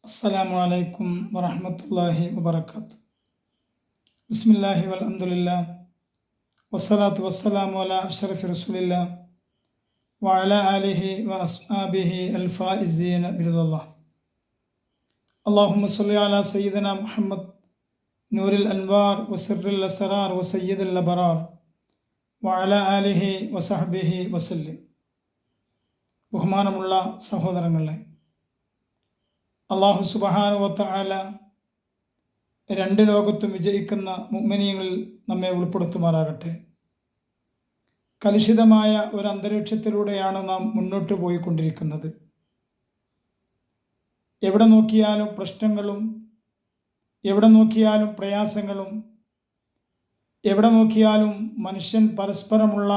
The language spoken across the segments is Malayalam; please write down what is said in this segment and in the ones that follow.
അസ്സലാമു അലൈക്കും വറഹ്മത്തുള്ളാഹി വബറകാതുഹു. ബിസ്മില്ലാഹി വൽഹംദുലില്ലാഹ് വസ്സലാത്തു വസ്സലാമു അലാ അഷ്റഫി റസൂലില്ലാഹ് വഅലാ ആലിഹി വഅസ്ഹാബിഹി അൽഫായിസീന ബിറിദല്ലാഹ്. അല്ലാഹുമ്മ സ്വല്ലി അലാ സയ്യിദിനാ മുഹമ്മദ് നൂറിൽ അൻവാർ വസിറിൽ അസ്റാർ വസയ്യിദുൽ അബ്റാർ വഅലാ ആലിഹി വസഹ്ബിഹി വസല്ലം. ബഹുമാനമുള്ള സഹോദരങ്ങളെ, അല്ലാഹു സുബ്ഹാനഹു വ തആല രണ്ട് ലോകത്തും വിജയിക്കുന്ന മുഅ്മിനീങ്ങളിൽ നമ്മെ ഉൾപ്പെടുത്തുമാറാകട്ടെ. കലുഷിതമായ ഒരു അന്തരീക്ഷത്തിലൂടെയാണ് നാം മുന്നോട്ട് പോയിക്കൊണ്ടിരിക്കുന്നത്. എവിടെ നോക്കിയാലും പ്രശ്നങ്ങളും, എവിടെ നോക്കിയാലും പ്രയാസങ്ങളും, എവിടെ നോക്കിയാലും മനുഷ്യൻ പരസ്പരമുള്ള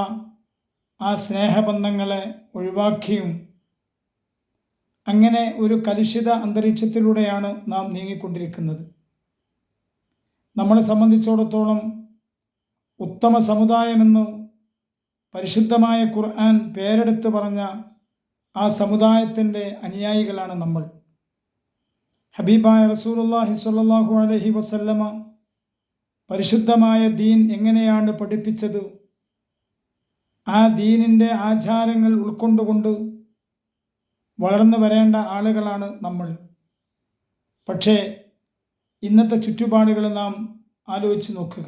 ആ സ്നേഹബന്ധങ്ങളെ ഒഴിവാക്കിയും അങ്ങനെ ഒരു കലുഷിത അന്തരീക്ഷത്തിലൂടെയാണ് നാം നീങ്ങിക്കൊണ്ടിരിക്കുന്നത്. നമ്മളെ സംബന്ധിച്ചിടത്തോളം ഉത്തമ സമുദായമെന്ന് പരിശുദ്ധമായ ഖുർആൻ പേരെടുത്ത് പറഞ്ഞ ആ സമുദായത്തിൻ്റെ അനുയായികളാണ് നമ്മൾ. ഹബീബായ റസൂലുള്ളാഹി സ്വല്ലല്ലാഹു അലൈഹി വസല്ലമ പരിശുദ്ധമായ ദീൻ എങ്ങനെയാണ് പഠിപ്പിച്ചത്, ആ ദീനിൻ്റെ ആചാരങ്ങൾ ഉൾക്കൊണ്ടുകൊണ്ട് വളർന്നു വരേണ്ട ആളുകളാണ് നമ്മൾ. പക്ഷേ ഇന്നത്തെ ചുറ്റുപാടുകൾ നാം ആലോചിച്ച് നോക്കുക.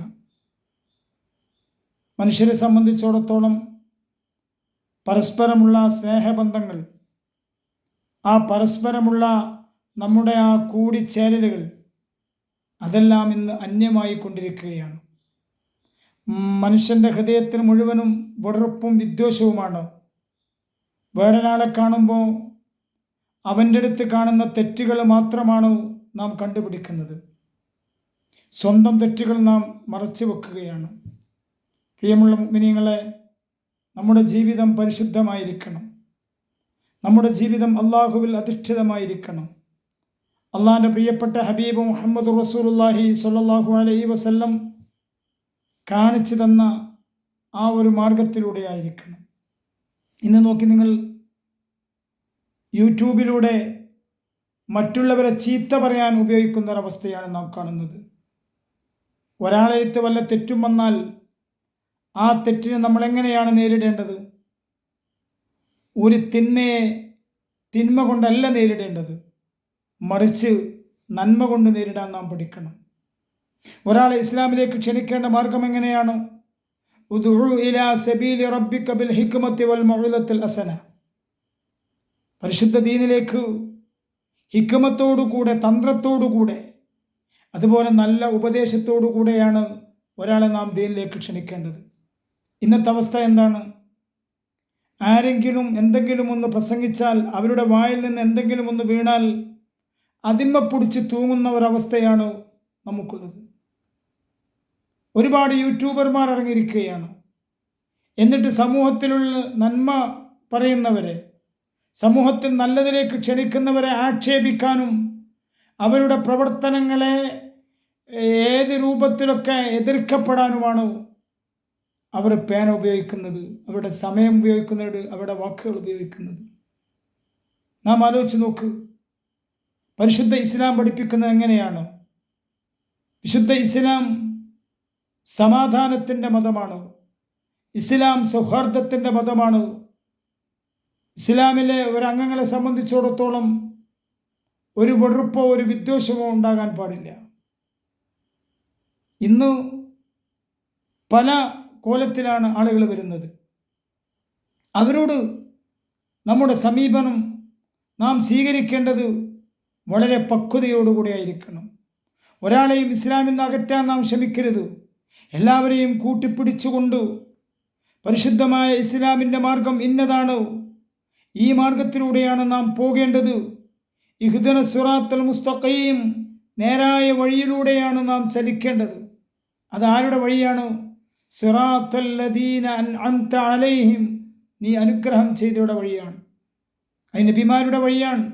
മനുഷ്യരെ സംബന്ധിച്ചിടത്തോളം പരസ്പരമുള്ള സ്നേഹബന്ധങ്ങൾ, ആ പരസ്പരമുള്ള നമ്മുടെ ആ കൂടിച്ചേരലുകൾ, അതെല്ലാം ഇന്ന് അന്യമായി കൊണ്ടിരിക്കുകയാണ്. മനുഷ്യൻ്റെ ഹൃദയത്തിന് മുഴുവനും വെറുപ്പും വിദ്വേഷവുമാണ്. വേറൊരാളെ കാണുമ്പോൾ അവൻ്റെ അടുത്ത് കാണുന്ന തെറ്റുകൾ മാത്രമാണ് നാം കണ്ടുപിടിക്കുന്നത്. സ്വന്തം തെറ്റുകൾ നാം മറച്ചു വെക്കുകയാണ്. പ്രിയമുള്ള മുഅ്മിനീങ്ങളെ, നമ്മുടെ ജീവിതം പരിശുദ്ധമായിരിക്കണം. നമ്മുടെ ജീവിതം അള്ളാഹുവിൽ അധിഷ്ഠിതമായിരിക്കണം. അള്ളാഹിൻ്റെ പ്രിയപ്പെട്ട ഹബീബ് മുഹമ്മദ് റസൂലുള്ളാഹി സ്വല്ലല്ലാഹു അലൈഹി വസല്ലം കാണിച്ചു തന്ന ആ ഒരു മാർഗത്തിലൂടെ ആയിരിക്കണം. ഇന്ന് നോക്കി നിങ്ങൾ യൂട്യൂബിലൂടെ മറ്റുള്ളവരെ ചീത്ത പറയാൻ ഉപയോഗിക്കുന്ന ഒരവസ്ഥയാണ് നാം കാണുന്നത്. ഒരാളെടുത്ത് വല്ല തെറ്റും വന്നാൽ ആ തെറ്റിനെ നമ്മളെങ്ങനെയാണ് നേരിടേണ്ടത്? ഒരു തിന്മയെ തിന്മ കൊണ്ടല്ല നേരിടേണ്ടത്, മറിച്ച് നന്മ കൊണ്ട് നേരിടാൻ നാം പഠിക്കണം. ഒരാളെ ഇസ്ലാമിലേക്ക് ക്ഷണിക്കേണ്ട മാർഗം എങ്ങനെയാണ്? ഉദ്ഉ ഇലാ സബീലി റബ്ബിക ബിൽ ഹിക്മത്തി വൽ മൗഇദത്തിൽ ഹസന. പരിശുദ്ധ ദീനിലേക്ക് ഹിക്മത്തോടുകൂടെ, തന്ത്രത്തോടുകൂടെ, അതുപോലെ നല്ല ഉപദേശത്തോടുകൂടെയാണ് ഒരാളെ നാം ദീനിലേക്ക് ക്ഷണിക്കേണ്ടത്. ഇന്നത്തെ അവസ്ഥ എന്താണ്? ആരെങ്കിലും എന്തെങ്കിലും ഒന്ന് പ്രസംഗിച്ചാൽ, അവരുടെ വായിൽ നിന്ന് എന്തെങ്കിലും ഒന്ന് വീണാൽ അതിന്മ പിടിച്ച് തൂങ്ങുന്ന ഒരവസ്ഥയാണ് നമുക്കുള്ളത്. ഒരുപാട് യൂട്യൂബർമാർ ഇറങ്ങിയിരിക്കുകയാണ്. എന്നിട്ട് സമൂഹത്തിലുള്ള നന്മ പറയുന്നവരെ, സമൂഹത്തിൽ നല്ലതിലേക്ക് ക്ഷണിക്കുന്നവരെ ആക്ഷേപിക്കാനും അവരുടെ പ്രവർത്തനങ്ങളെ ഏത് രൂപത്തിലൊക്കെ എതിർക്കപ്പെടാനുമാണ് അവർ പേന ഉപയോഗിക്കുന്നത്, അവരുടെ സമയം ഉപയോഗിക്കുന്നത്, അവരുടെ വാക്കുകൾ ഉപയോഗിക്കുന്നത്. നാം ആലോചിച്ച് നോക്ക്. പരിശുദ്ധ ഇസ്ലാം പഠിപ്പിക്കുന്നത് എങ്ങനെയാണ്? വിശുദ്ധ ഇസ്ലാം സമാധാനത്തിൻ്റെ മതമാണ്. ഇസ്ലാം സൗഹാർദ്ദത്തിൻ്റെ മതമാണ്. ഇസ്ലാമിലെ ഒരംഗങ്ങളെ സംബന്ധിച്ചിടത്തോളം ഒരു വെറുപ്പോ ഒരു വിദ്വേഷമോ ഉണ്ടാകാൻ പാടില്ല. ഇന്ന് പല കോലത്തിലാണ് ആളുകൾ വരുന്നത്. അവരോട് നമ്മുടെ സമീപനം നാം സ്വീകരിക്കേണ്ടത് വളരെ പക്വതയോടുകൂടി ആയിരിക്കണം. ഒരാളെയും ഇസ്ലാമിൽ നിന്ന് അകറ്റാൻ നാം ശ്രമിക്കരുത്. എല്ലാവരെയും കൂട്ടിപ്പിടിച്ചുകൊണ്ട് പരിശുദ്ധമായ ഇസ്ലാമിൻ്റെ മാർഗം ഇന്നതാണ്, ഈ മാർഗത്തിലൂടെയാണ് നാം പോകേണ്ടത്, ഇഹ്ദിന സിറാത്തൽ മുസ്തഖീം, നേരായ വഴിയിലൂടെയാണ് നാം ചലിക്കേണ്ടത്. അതാരുടെ വഴിയാണ്? സിറാത്തൽ ലദീന അൻഅംത അലൈഹിം, നീ അനുഗ്രഹം ചെയ്തവരുടെ വഴിയാണ്. അത് നബിമാരുടെ വഴിയാണ്,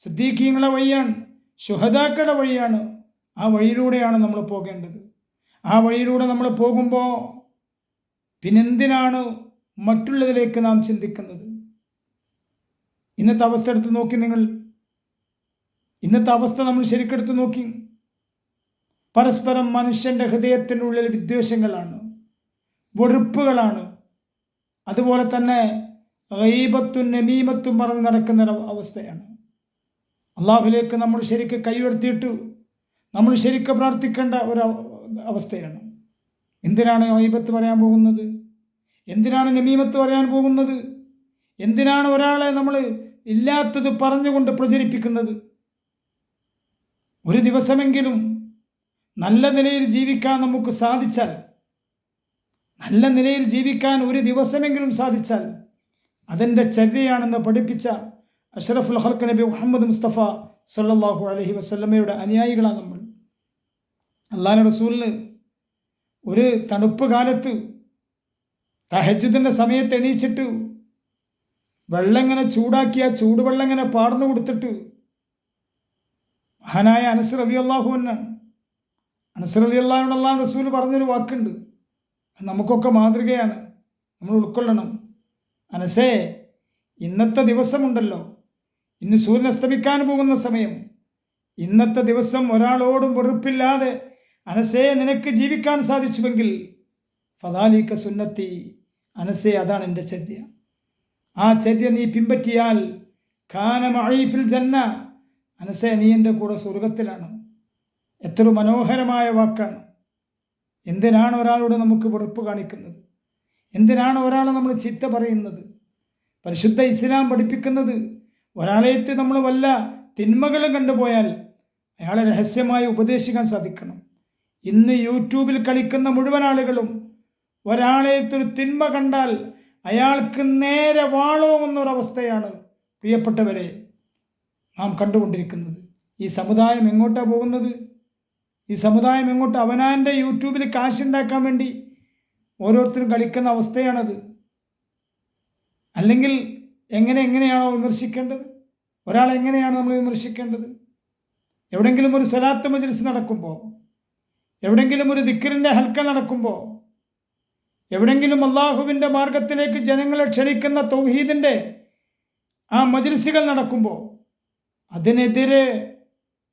സിദ്ദീഖീങ്ങളുടെ വഴിയാണ്, ശുഹദാക്കളുടെ വഴിയാണ്. ആ വഴിയിലൂടെയാണ് നമ്മൾ പോകേണ്ടത്. ആ വഴിയിലൂടെ നമ്മൾ പോകുമ്പോൾ പിന്നെന്തിനാണ് മറ്റുള്ളതിലേക്ക് നാം ചിന്തിക്കുന്നത്? ഇന്നത്തെ അവസ്ഥ എടുത്ത് നോക്കി നിങ്ങൾ. ഇന്നത്തെ അവസ്ഥ നമ്മൾ ശരിക്കെടുത്ത് നോക്കി. പരസ്പരം മനുഷ്യൻ്റെ ഹൃദയത്തിനുള്ളിൽ വിദ്വേഷങ്ങളാണ്, വെറുപ്പുകളാണ്. അതുപോലെ തന്നെ ഗീബത്തും നമീമത്തും പറഞ്ഞ് നടക്കുന്ന അവസ്ഥയാണ്. അള്ളാഹുലേക്ക് നമ്മൾ ശരിക്ക് കൈയുയർത്തിയിട്ട് നമ്മൾ ശരിക്ക് പ്രാർത്ഥിക്കേണ്ട ഒരു അവസ്ഥയാണ്. എന്തിനാണ് ഗീബത്ത് പറയാൻ പോകുന്നത്? എന്തിനാണ് നമീമത്ത് പറയാൻ പോകുന്നത്? എന്തിനാണ് ഒരാളെ നമ്മൾ ഇല്ലാത്തത് പറഞ്ഞുകൊണ്ട് പ്രചരിപ്പിക്കുന്നത്? ഒരു ദിവസമെങ്കിലും നല്ല നിലയിൽ ജീവിക്കാൻ നമുക്ക് സാധിച്ചാൽ, നല്ല നിലയിൽ ജീവിക്കാൻ ഒരു ദിവസമെങ്കിലും സാധിച്ചാൽ അതെൻ്റെ ചര്യയാണെന്ന് പഠിപ്പിച്ച അഷ്റഫുൽ ഖൽഖ് നബി മുഹമ്മദ് മുസ്തഫ സല്ലല്ലാഹു അലൈഹി വസല്ലമയുടെ അനുയായികളാണ് നമ്മൾ. അല്ലാഹുവിൻ്റെ റസൂലിന് ഒരു തണുപ്പ് കാലത്ത് തഹജ്ജുദിൻ്റെ സമയത്ത് എണീച്ചിട്ട് വെള്ളം ഇങ്ങനെ ചൂടാക്കിയ ചൂടുവെള്ളം ഇങ്ങനെ പാർന്നു കൊടുത്തിട്ട് മഹാനായ അനസ് റളിയല്ലാഹു അൻഹു, അനസ് റളിയല്ലാഹു അൻഹു അല്ലാഹുവിൻ്റെ റസൂൽ പറഞ്ഞൊരു വാക്കുണ്ട്, നമുക്കൊക്കെ മാതൃകയാണ്, നമ്മൾ ഉൾക്കൊള്ളണം. അനസേ, ഇന്നത്തെ ദിവസമുണ്ടല്ലോ, ഇന്ന് സൂര്യൻ അസ്തമിക്കാൻ പോകുന്ന സമയം, ഇന്നത്തെ ദിവസം ഒരാളോടും വെറുപ്പില്ലാതെ അനസേ നിനക്ക് ജീവിക്കാൻ സാധിച്ചുവെങ്കിൽ ഫദാലിക സുന്നത്തി, അനസേ അതാണ് എൻ്റെ ചര്യ. ആ ചര്യ നീ പിൻപറ്റിയാൽ കാന മഈ ഫിൽ ജന്ന, അനസേ നീ എൻ്റെ കൂടെ സ്വർഗത്തിലാണ്. എത്ര മനോഹരമായ വാക്കാണ്. എന്തിനാണ് ഒരാളോട് നമുക്ക് വെറുപ്പ് കാണിക്കുന്നത്? എന്തിനാണ് ഒരാളെ നമ്മൾ ചീത്ത പറയുന്നത്? പരിശുദ്ധ ഇസ്ലാം പഠിപ്പിക്കുന്നത് ഒരാളെയത്ത് നമ്മൾ വല്ല തിന്മകളും കണ്ടുപോയാൽ അയാളെ രഹസ്യമായി ഉപദേശിക്കാൻ സാധിക്കണം. ഇന്ന് യൂട്യൂബിൽ കളിക്കുന്ന മുഴുവൻ ആളുകളും ഒരാളെയത്തൊരു തിന്മ കണ്ടാൽ അയാൾക്ക് നേരെ വാളോങ്ങുന്നൊരവസ്ഥയാണ് പ്രിയപ്പെട്ടവരെ നാം കണ്ടുകൊണ്ടിരിക്കുന്നത്. ഈ സമുദായം എങ്ങോട്ടാണ് പോകുന്നത്? ഈ സമുദായം എങ്ങോട്ട്? അവനാൻ്റെ യൂട്യൂബിൽ കാശുണ്ടാക്കാൻ വേണ്ടി ഓരോരുത്തരും കളിക്കുന്ന അവസ്ഥയാണത്. അല്ലെങ്കിൽ എങ്ങനെയാണോ വിമർശിക്കേണ്ടത്? ഒരാളെ എങ്ങനെയാണ് നമ്മൾ വിമർശിക്കേണ്ടത്? എവിടെയെങ്കിലും ഒരു സ്വലാത്ത് മജ്ലിസ് നടക്കുമ്പോൾ, എവിടെയെങ്കിലും ഒരു ദിക്റിൻ്റെ ഹൽക്ക നടക്കുമ്പോൾ, എവിടെയെങ്കിലും അള്ളാഹുവിൻ്റെ മാർഗത്തിലേക്ക് ജനങ്ങളെ ക്ഷണിക്കുന്ന തൗഹീദിൻ്റെ ആ മജ്ലിസുകൾ നടക്കുമ്പോൾ അതിനെതിരെ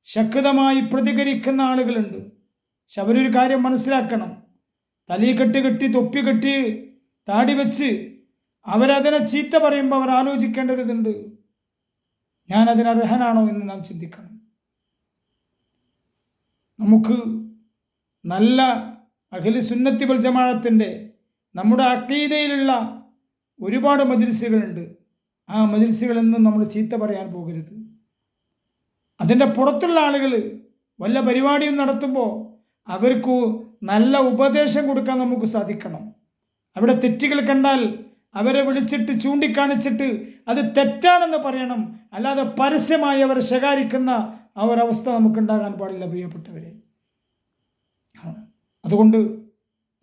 ശക്തമായി പ്രതികരിക്കുന്ന ആളുകളുണ്ട്. പക്ഷെ അവരൊരു കാര്യം മനസ്സിലാക്കണം, തലി കെട്ടി തൊപ്പി കെട്ടി താടി വെച്ച് അവരതിനെ ചീത്ത പറയുമ്പോൾ അവർ ആലോചിക്കേണ്ടതുണ്ട്, ഞാനതിന് അർഹനാണോ എന്ന് നാം ചിന്തിക്കണം. നമുക്ക് നല്ല അഹ്ലു സുന്നത്തി വൽ ജമാഅത്തിൻ്റെ നമ്മുടെ അഖീദയിലുള്ള ഒരുപാട് മജ്ലിസുകളുണ്ട്. ആ മജ്ലിസുകളൊന്നും നമ്മൾ ചീത്ത പറയാൻ പോകരുത്. അതിൻ്റെ പുറത്തുള്ള ആളുകൾ വല്ല പരിപാടിയും നടത്തുമ്പോൾ അവർക്ക് നല്ല ഉപദേശം കൊടുക്കാൻ നമുക്ക് സാധിക്കണം. അവിടെ തെറ്റുകൾ കണ്ടാൽ അവരെ വിളിച്ചിട്ട് ചൂണ്ടിക്കാണിച്ചിട്ട് അത് തെറ്റാണെന്ന് പറയണം. അല്ലാതെ പരസ്യമായി അവരെ ശകാരിക്കുന്ന ആ ഒരവസ്ഥ നമുക്കുണ്ടാകാൻ പാടില്ല പ്രിയപ്പെട്ടവരെ. അതുകൊണ്ട്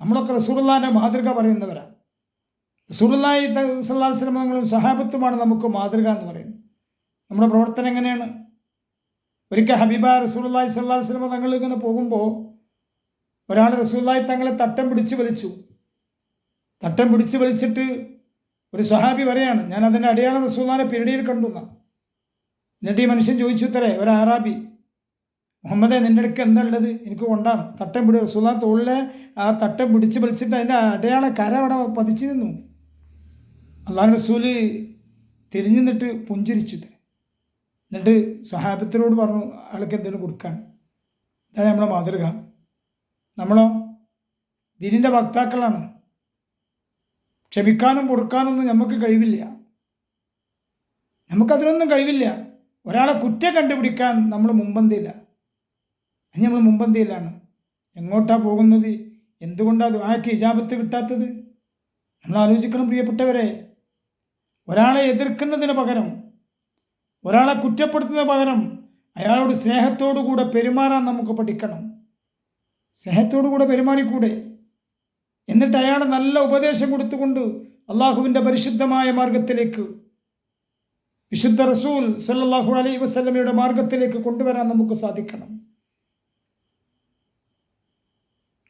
നമ്മളൊക്കെ റസൂലുള്ളാഹിൻ്റെ മാതൃക പറയുന്നവരാണ്. റസൂലുള്ളാഹി സ്വല്ലല്ലാഹു അലൈഹി വസല്ലം തങ്ങളും സഹാബത്തുമാണ് നമുക്ക് മാതൃക എന്ന് പറയുന്നത്. നമ്മുടെ പ്രവർത്തനം എങ്ങനെയാണ്? ഒരിക്കൽ ഹബീബായ റസൂലുള്ളാഹി സ്വല്ലല്ലാഹു അലൈഹി വസല്ലം തങ്ങൾ ഇങ്ങനെ പോകുമ്പോൾ ഒരാൾ റസൂലുള്ളാഹി തങ്ങളെ തട്ടം പിടിച്ച് വലിച്ചിട്ട് ഒരു സ്വഹാബി പറയാണ്, ഞാൻ അതിൻ്റെ അടയാളം റസൂലുള്ളാഹിയുടെ പിരടിയിൽ കണ്ടു എന്നാണ്. എന്നിട്ട് ഈ മനുഷ്യൻ ചോദിച്ചു തരേ, ഒരു അറാബി, മുഹമ്മദേ നിൻ്റെ അടുക്ക് എന്താ ഉള്ളത്, എനിക്ക് കൊണ്ടാം. തട്ടം പിടി റസൂലുള്ളാഹി തോളിലെ ആ തട്ടം പിടിച്ച് വലിച്ചിട്ട് അതിൻ്റെ അടയാള കര അവിടെ പതിച്ചു നിന്നു. അള്ളാഹു റസൂല് തിരിഞ്ഞു നിന്നിട്ട് പുഞ്ചിരിച്ചു. എന്നിട്ട് സ്വഹാബത്തിനോട് പറഞ്ഞു ആൾക്ക് എന്തെങ്കിലും കൊടുക്കാൻ. ഇതാണ് നമ്മളെ മാതൃക. നമ്മളോ ദീനിൻ്റെ വക്താക്കളാണ്. ക്ഷമിക്കാനും പൊറുക്കാനൊന്നും നമുക്ക് കഴിവില്ല. നമുക്കതിനൊന്നും കഴിവില്ല. ഒരാളെ കുറ്റം കണ്ടുപിടിക്കാൻ നമ്മൾ മുമ്പന്തിയിലാണ്. എങ്ങോട്ടാണ് പോകുന്നത്? എന്തുകൊണ്ടാണ് ദുആക്ക് ഇജാബത്ത് കിട്ടാത്തത്? നമ്മൾ ആലോചിക്കണം പ്രിയപ്പെട്ടവരെ. ഒരാളെ എതിർക്കുന്നതിന് പകരം, ഒരാളെ കുറ്റപ്പെടുത്തുന്നതിന് പകരം അയാളോട് സ്നേഹത്തോടു കൂടെ പെരുമാറാൻ നമുക്ക് പഠിക്കണം. സ്നേഹത്തോടു കൂടെ പെരുമാറിക്കൂടെ? എന്നിട്ട് അയാളെ നല്ല ഉപദേശം കൊടുത്തുകൊണ്ട് അള്ളാഹുവിൻ്റെ പരിശുദ്ധമായ മാർഗത്തിലേക്ക്, വിശുദ്ധ റസൂൽ സല്ലല്ലാഹു അലൈഹി വസല്ലമയുടെ മാർഗത്തിലേക്ക് കൊണ്ടുവരാൻ നമുക്ക് സാധിക്കണം.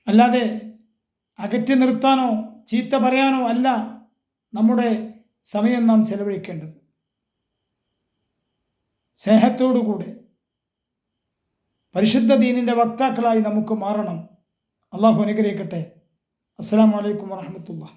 അല്ലാതെ അകറ്റി നിർത്താനോ ചീത്ത പറയാനോ അല്ല നമ്മുടെ സമയം നാം ചെലവഴിക്കേണ്ടത്. സ്നേഹത്തോടുകൂടെ പരിശുദ്ധ ദീനിൻ്റെ വക്താക്കളായി നമുക്ക് മാറണം. അള്ളാഹു അനുഗ്രഹിക്കട്ടെ. അസ്സലാമു അലൈക്കും വറഹ്മത്തുള്ളാഹി.